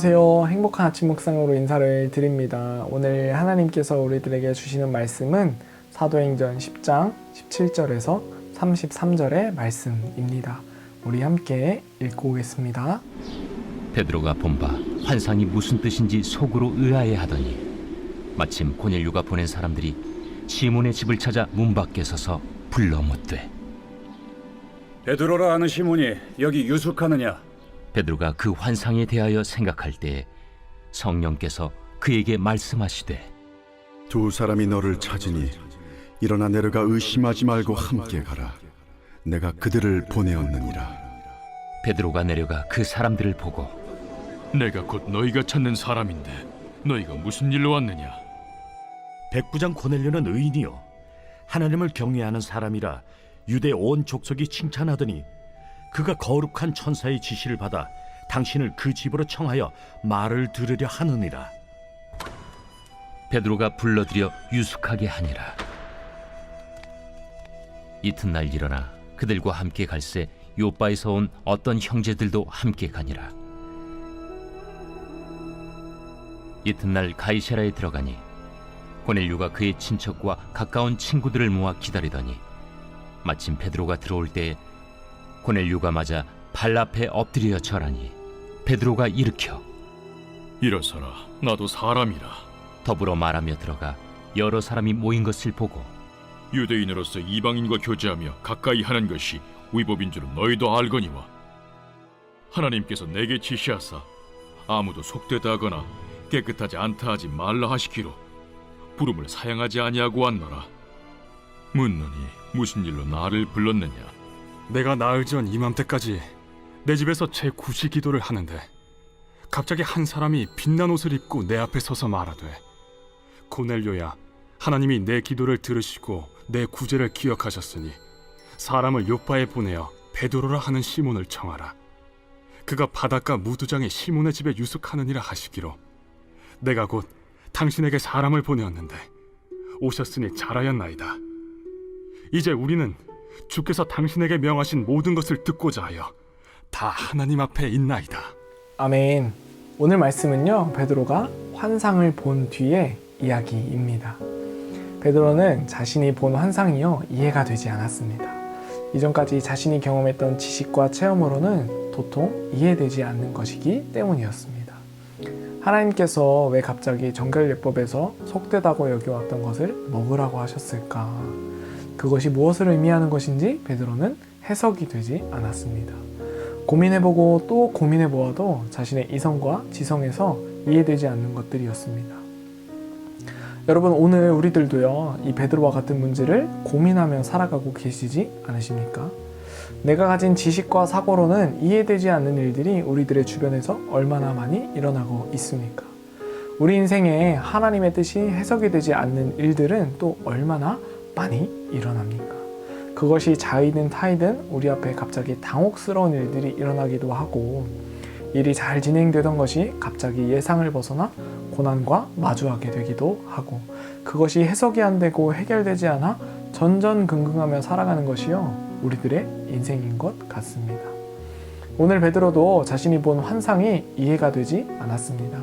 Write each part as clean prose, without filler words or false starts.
안녕하세요. 행복한 아침 묵상으로 인사를 드립니다. 오늘 하나님께서 우리들에게 주시는 말씀은 사도행전 10장 17절에서 33절의 말씀입니다. 우리 함께 읽고 오겠습니다. 베드로가 본 바 환상이 무슨 뜻인지 속으로 의아해하더니 마침 고넬료가 보낸 사람들이 시몬의 집을 찾아 문 밖에 서서 불러 묻되 베드로라 하는 시몬이 여기 유숙하느냐? 베드로가 그 환상에 대하여 생각할 때에 성령께서 그에게 말씀하시되 두 사람이 너를 찾으니 일어나 내려가 의심하지 말고 함께 가라. 내가 그들을 보내었느니라. 베드로가 내려가 그 사람들을 보고 내가 곧 너희가 찾는 사람인데 너희가 무슨 일로 왔느냐? 백부장 고넬료는 의인이요 하나님을 경외하는 사람이라 유대 온 족속이 칭찬하더니 그가 거룩한 천사의 지시를 받아 당신을 그 집으로 청하여 말을 들으려 하느니라. 베드로가 불러들여 유숙하게 하니라. 이튿날 일어나 그들과 함께 갈새 요바에서 온 어떤 형제들도 함께 가니라. 이튿날 가이사랴에 들어가니 고넬료가 그의 친척과 가까운 친구들을 모아 기다리더니 마침 베드로가 들어올 때에 고넬료가 맞아 발 앞에 엎드려 절하니 베드로가 일으켜 일어서라, 나도 사람이라. 더불어 말하며 들어가 여러 사람이 모인 것을 보고 유대인으로서 이방인과 교제하며 가까이 하는 것이 위법인 줄은 너희도 알거니와 하나님께서 내게 지시하사 아무도 속되다 하거나 깨끗하지 않다 하지 말라 하시기로 부름을 사양하지 아니하고 왔노라. 묻노니 무슨 일로 나를 불렀느냐? 내가 나흘 전 이맘때까지 내 집에서 제9시 기도를 하는데 갑자기 한 사람이 빛난 옷을 입고 내 앞에 서서 말하되 고넬료야, 하나님이 내 기도를 들으시고 내 구제를 기억하셨으니 사람을 요파에 보내어 베드로라 하는 시몬을 청하라. 그가 바닷가 무두장에 시몬의 집에 유숙하느니라 하시기로 내가 곧 당신에게 사람을 보내었는데 오셨으니 잘하였나이다. 이제 우리는 주께서 당신에게 명하신 모든 것을 듣고자 하여 다 하나님 앞에 있나이다. 아멘. 오늘 말씀은요, 베드로가 환상을 본 뒤의 이야기입니다. 베드로는 자신이 본 환상이요 이해가 되지 않았습니다. 이전까지 자신이 경험했던 지식과 체험으로는 도통 이해되지 않는 것이기 때문이었습니다. 하나님께서 왜 갑자기 정결예법에서 속되다고 여겨왔던 것을 먹으라고 하셨을까? 그것이 무엇을 의미하는 것인지 베드로는 해석이 되지 않았습니다. 고민해보고 또 고민해보아도 자신의 이성과 지성에서 이해되지 않는 것들이었습니다. 여러분, 오늘 우리들도요, 이 베드로와 같은 문제를 고민하며 살아가고 계시지 않으십니까? 내가 가진 지식과 사고로는 이해되지 않는 일들이 우리들의 주변에서 얼마나 많이 일어나고 있습니까? 우리 인생에 하나님의 뜻이 해석이 되지 않는 일들은 또 얼마나 많이 일어납니까? 그것이 자이든 타이든 우리 앞에 갑자기 당혹스러운 일들이 일어나기도 하고 일이 잘 진행되던 것이 갑자기 예상을 벗어나 고난과 마주하게 되기도 하고 그것이 해석이 안 되고 해결되지 않아 전전긍긍하며 살아가는 것이요 우리들의 인생인 것 같습니다. 오늘 베드로도 자신이 본 환상이 이해가 되지 않았습니다.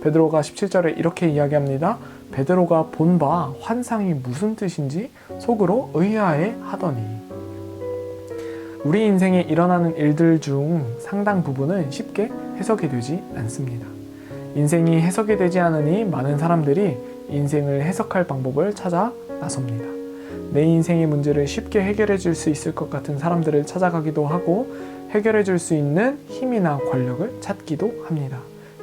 베드로가 17절에 이렇게 이야기합니다. 베드로가 본 바 환상이 무슨 뜻인지 속으로 의아해 하더니 우리 인생에 일어나는 일들 중 상당 부분은 쉽게 해석이 되지 않습니다. 인생이 해석이 되지 않으니 많은 사람들이 인생을 해석할 방법을 찾아 나섭니다. 내 인생의 문제를 쉽게 해결해 줄 수 있을 것 같은 사람들을 찾아가기도 하고 해결해 줄 수 있는 힘이나 권력을 찾기도 합니다.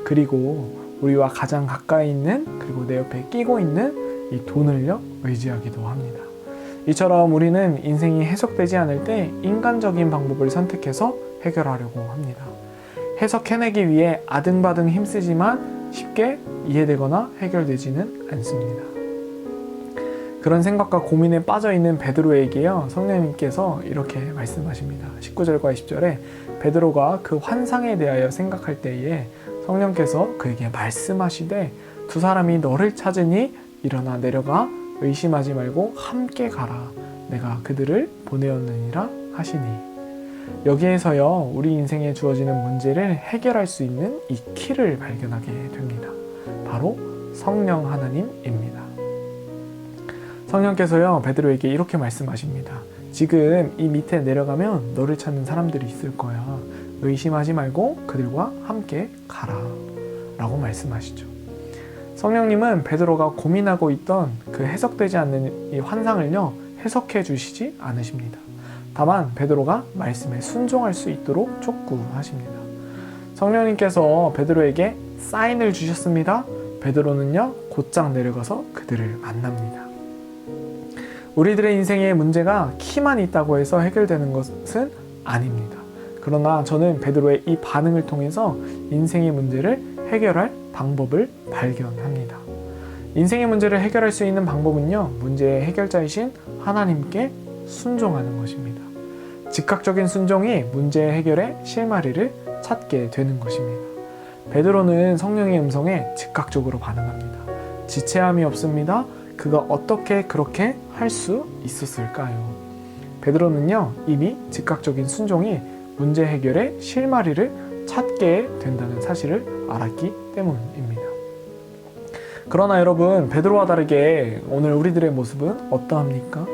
그리고 우리와 가장 가까이 있는 그리고 내 옆에 끼고 있는 이 돈을요 의지하기도 합니다. 이처럼 우리는 인생이 해석되지 않을 때 인간적인 방법을 선택해서 해결하려고 합니다. 해석해내기 위해 아등바등 힘쓰지만 쉽게 이해되거나 해결되지는 않습니다. 그런 생각과 고민에 빠져있는 베드로에게요 성령님께서 이렇게 말씀하십니다. 19절과 20절에 베드로가 그 환상에 대하여 생각할 때에 성령께서 그에게 말씀하시되 두 사람이 너를 찾으니 일어나 내려가 의심하지 말고 함께 가라. 내가 그들을 보내었느니라 하시니 여기에서요, 우리 인생에 주어지는 문제를 해결할 수 있는 이 키를 발견하게 됩니다. 바로 성령 하나님입니다. 성령께서요, 베드로에게 이렇게 말씀하십니다. 지금 이 밑에 내려가면 너를 찾는 사람들이 있을 거야. 의심하지 말고 그들과 함께 가라 라고 말씀하시죠. 성령님은 베드로가 고민하고 있던 그 해석되지 않는 이 환상을요, 해석해 주시지 않으십니다. 다만 베드로가 말씀에 순종할 수 있도록 촉구하십니다. 성령님께서 베드로에게 사인을 주셨습니다. 베드로는요, 곧장 내려가서 그들을 만납니다. 우리들의 인생의 문제가 키만 있다고 해서 해결되는 것은 아닙니다. 그러나 저는 베드로의 이 반응을 통해서 인생의 문제를 해결할 방법을 발견합니다. 인생의 문제를 해결할 수 있는 방법은요, 문제의 해결자이신 하나님께 순종하는 것입니다. 즉각적인 순종이 문제의 해결의 실마리를 찾게 되는 것입니다. 베드로는 성령의 음성에 즉각적으로 반응합니다. 지체함이 없습니다. 그가 어떻게 그렇게 할 수 있었을까요? 베드로는요, 이미 즉각적인 순종이 문제 해결의 실마리를 찾게 된다는 사실을 알았기 때문입니다. 그러나 여러분, 베드로와 다르게 오늘 우리들의 모습은 어떠합니까?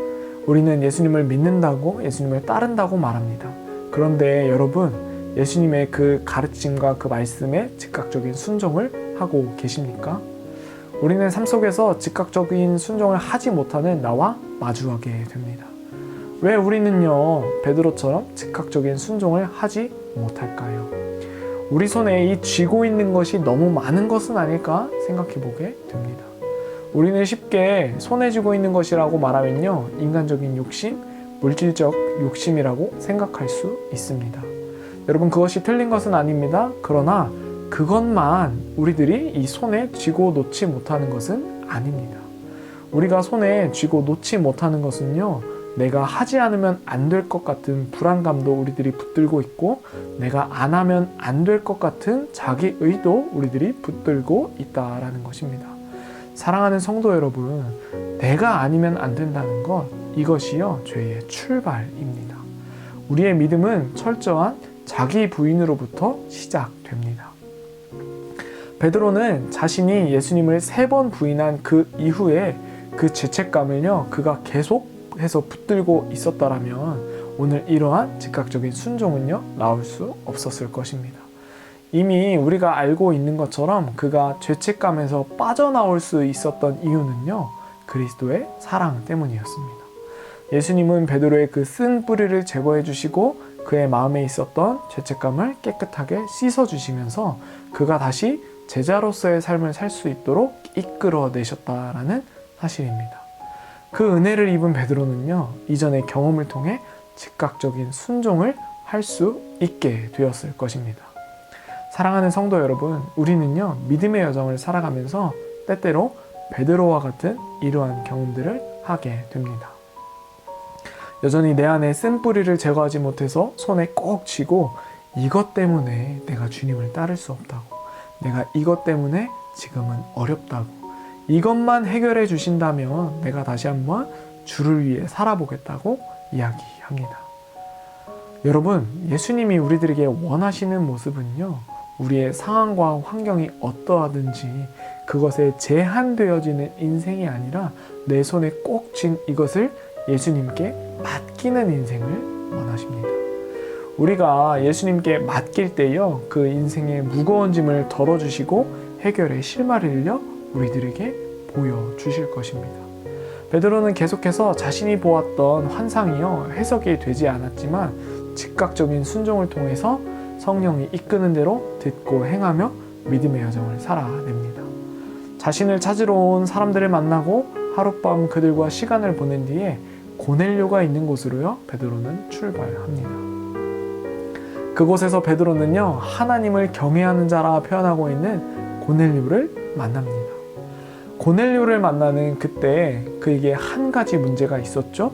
우리는 예수님을 믿는다고, 예수님을 따른다고 말합니다. 그런데 여러분, 예수님의 그 가르침과 그 말씀에 즉각적인 순종을 하고 계십니까? 우리는 삶 속에서 즉각적인 순종을 하지 못하는 나와 마주하게 됩니다. 왜 우리는요, 베드로처럼 즉각적인 순종을 하지 못할까요? 우리 손에 이 쥐고 있는 것이 너무 많은 것은 아닐까 생각해 보게 됩니다. 우리는 쉽게 손에 쥐고 있는 것이라고 말하면요, 인간적인 욕심, 물질적 욕심이라고 생각할 수 있습니다. 여러분, 그것이 틀린 것은 아닙니다. 그러나 그것만 우리들이 이 손에 쥐고 놓지 못하는 것은 아닙니다. 우리가 손에 쥐고 놓지 못하는 것은요, 내가 하지 않으면 안 될 것 같은 불안감도 우리들이 붙들고 있고, 내가 안 하면 안 될 것 같은 자기 의도 우리들이 붙들고 있다라는 것입니다. 사랑하는 성도 여러분, 내가 아니면 안 된다는 것, 이것이요, 죄의 출발입니다. 우리의 믿음은 철저한 자기 부인으로부터 시작됩니다. 베드로는 자신이 예수님을 3번 부인한 그 이후에 그 죄책감을요, 그가 계속해서 붙들고 있었더라면 오늘 이러한 즉각적인 순종은요, 나올 수 없었을 것입니다. 이미 우리가 알고 있는 것처럼 그가 죄책감에서 빠져나올 수 있었던 이유는요, 그리스도의 사랑 때문이었습니다. 예수님은 베드로의 그 쓴 뿌리를 제거해 주시고 그의 마음에 있었던 죄책감을 깨끗하게 씻어 주시면서 그가 다시 제자로서의 삶을 살 수 있도록 이끌어내셨다라는 사실입니다. 그 은혜를 입은 베드로는요, 이전의 경험을 통해 즉각적인 순종을 할 수 있게 되었을 것입니다. 사랑하는 성도 여러분, 우리는요, 믿음의 여정을 살아가면서 때때로 베드로와 같은 이러한 경험들을 하게 됩니다. 여전히 내 안에 쓴 뿌리를 제거하지 못해서 손에 꼭 쥐고, 이것 때문에 내가 주님을 따를 수 없다고, 내가 이것 때문에 지금은 어렵다고, 이것만 해결해 주신다면 내가 다시 한번 주를 위해 살아보겠다고 이야기합니다. 여러분, 예수님이 우리들에게 원하시는 모습은요, 우리의 상황과 환경이 어떠하든지 그것에 제한되어지는 인생이 아니라 내 손에 꼭 쥔 이것을 예수님께 맡기는 인생을 원하십니다. 우리가 예수님께 맡길 때요, 그 인생의 무거운 짐을 덜어주시고 해결의 실마리를요, 우리들에게 보여주실 것입니다. 베드로는 계속해서 자신이 보았던 환상이요, 해석이 되지 않았지만 즉각적인 순종을 통해서 성령이 이끄는 대로 듣고 행하며 믿음의 여정을 살아냅니다. 자신을 찾으러 온 사람들을 만나고 하룻밤 그들과 시간을 보낸 뒤에 고넬료가 있는 곳으로요, 베드로는 출발합니다. 그곳에서 베드로는요, 하나님을 경외하는 자라 표현하고 있는 고넬료를 만납니다. 고넬료를 만나는 그때 그에게 한 가지 문제가 있었죠.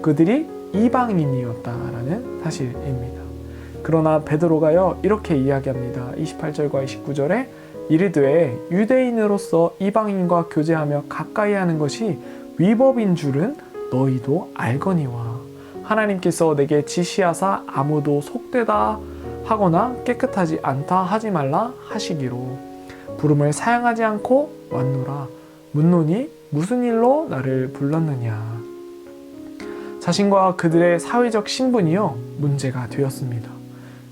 그들이 이방인이었다라는 사실입니다. 그러나 베드로가요, 이렇게 이야기합니다. 28절과 29절에 이르되 유대인으로서 이방인과 교제하며 가까이 하는 것이 위법인 줄은 너희도 알거니와 하나님께서 내게 지시하사 아무도 속되다 하거나 깨끗하지 않다 하지 말라 하시기로 부름을 사양하지 않고 왔노라. 묻노니 무슨 일로 나를 불렀느냐. 자신과 그들의 사회적 신분이요 문제가 되었습니다.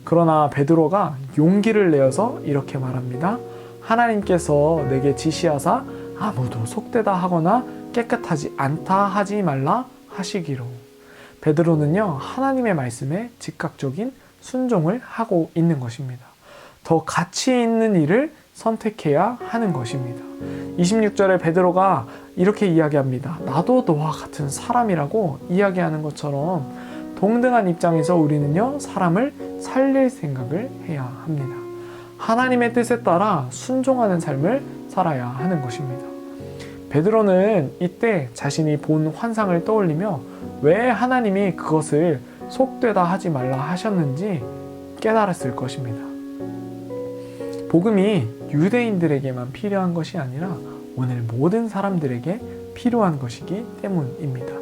그러나 베드로가 용기를 내어서 이렇게 말합니다. 하나님께서 내게 지시하사 아무도 속되다 하거나 깨끗하지 않다 하지 말라 하시기로. 베드로는요 하나님의 말씀에 즉각적인 순종을 하고 있는 것입니다. 더 가치 있는 일을 선택해야 하는 것입니다. 26절에 베드로가 이렇게 이야기합니다. 나도 너와 같은 사람이라고 이야기하는 것처럼 동등한 입장에서 우리는요 사람을 살릴 생각을 해야 합니다. 하나님의 뜻에 따라 순종하는 삶을 살아야 하는 것입니다. 베드로는 이때 자신이 본 환상을 떠올리며 왜 하나님이 그것을 속되다 하지 말라 하셨는지 깨달았을 것입니다. 복음이 유대인들에게만 필요한 것이 아니라 오늘 모든 사람들에게 필요한 것이기 때문입니다.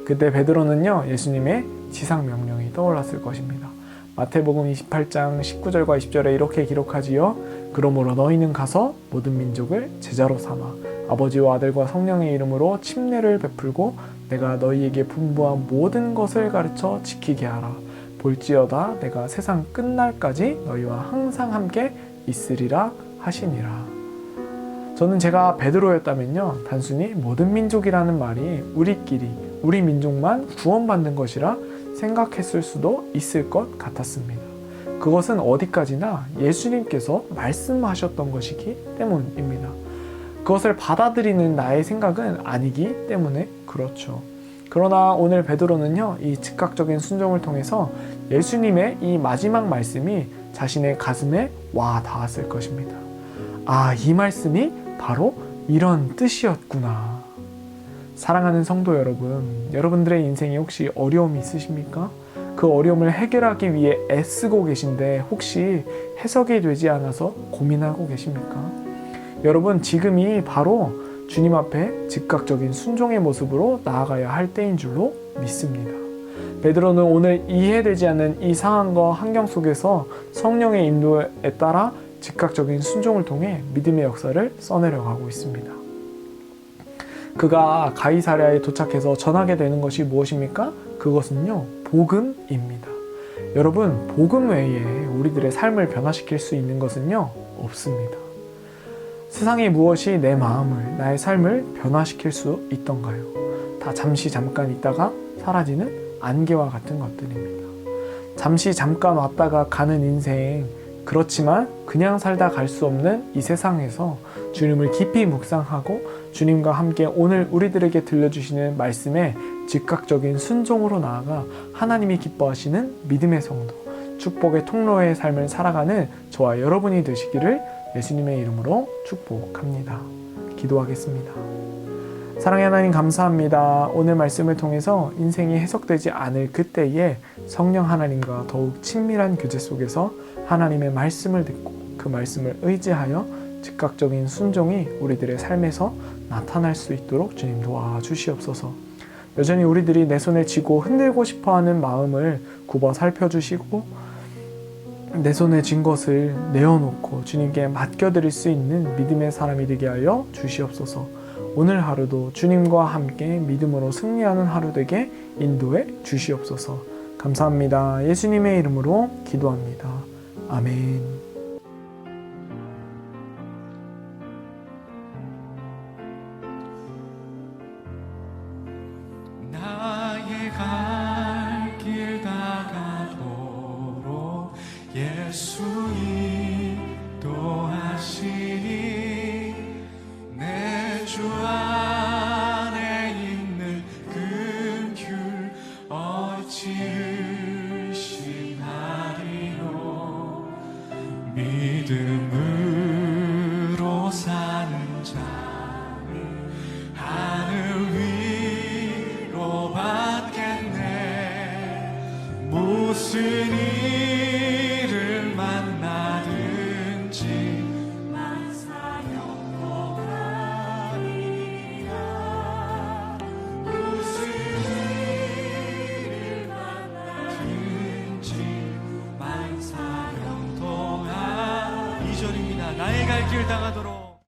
그때 베드로는요 예수님의 지상 명령이 떠올랐을 것입니다. 마태복음 28장 19절과 20절에 이렇게 기록하지요. 그러므로 너희는 가서 모든 민족을 제자로 삼아 아버지와 아들과 성령의 이름으로 침례를 베풀고 내가 너희에게 분부한 모든 것을 가르쳐 지키게 하라. 볼지어다 내가 세상 끝날까지 너희와 항상 함께 있으리라 하시니라. 저는 제가 베드로였다면요 단순히 모든 민족이라는 말이 우리끼리 우리 민족만 구원받는 것이라 생각했을 수도 있을 것 같았습니다. 그것은 어디까지나 예수님께서 말씀하셨던 것이기 때문입니다. 그것을 받아들이는 나의 생각은 아니기 때문에 그렇죠. 그러나 오늘 베드로는요 이 즉각적인 순종을 통해서 예수님의 이 마지막 말씀이 자신의 가슴에 와 닿았을 것입니다. 아, 이 말씀이 바로 이런 뜻이었구나. 사랑하는 성도 여러분, 여러분들의 인생에 혹시 어려움이 있으십니까? 그 어려움을 해결하기 위해 애쓰고 계신데 혹시 해석이 되지 않아서 고민하고 계십니까? 여러분, 지금이 바로 주님 앞에 즉각적인 순종의 모습으로 나아가야 할 때인 줄로 믿습니다. 베드로는 오늘 이해되지 않는 이 상황과 환경 속에서 성령의 인도에 따라 즉각적인 순종을 통해 믿음의 역사를 써내려가고 있습니다. 그가 가이사랴에 도착해서 전하게 되는 것이 무엇입니까? 그것은요, 복음입니다. 여러분, 복음 외에 우리들의 삶을 변화시킬 수 있는 것은요, 없습니다. 세상의 무엇이 내 마음을, 나의 삶을 변화시킬 수 있던가요? 다 잠깐 있다가 사라지는 안개와 같은 것들입니다. 잠시 잠깐 왔다가 가는 인생, 그렇지만 그냥 살다 갈 수 없는 이 세상에서 주님을 깊이 묵상하고 주님과 함께 오늘 우리들에게 들려주시는 말씀에 즉각적인 순종으로 나아가 하나님이 기뻐하시는 믿음의 성도, 축복의 통로의 삶을 살아가는 저와 여러분이 되시기를 예수님의 이름으로 축복합니다. 기도하겠습니다. 사랑의 하나님 감사합니다. 오늘 말씀을 통해서 인생이 해석되지 않을 그때에 성령 하나님과 더욱 친밀한 교제 속에서 하나님의 말씀을 듣고 그 말씀을 의지하여 즉각적인 순종이 우리들의 삶에서 나타날 수 있도록 주님 도와주시옵소서. 여전히 우리들이 내 손에 쥐고 흔들고 싶어하는 마음을 굽어 살펴주시고 내 손에 쥔 것을 내어놓고 주님께 맡겨드릴 수 있는 믿음의 사람이 되게 하여 주시옵소서. 오늘 하루도 주님과 함께 믿음으로 승리하는 하루 되게 인도해 주시옵소서. 감사합니다. 예수님의 이름으로 기도합니다. 아멘. 나의 갈 길 다가도록 예수 인도하시니 내 주 안에 있는 금귤 어찌 의심하리요 길 당하도록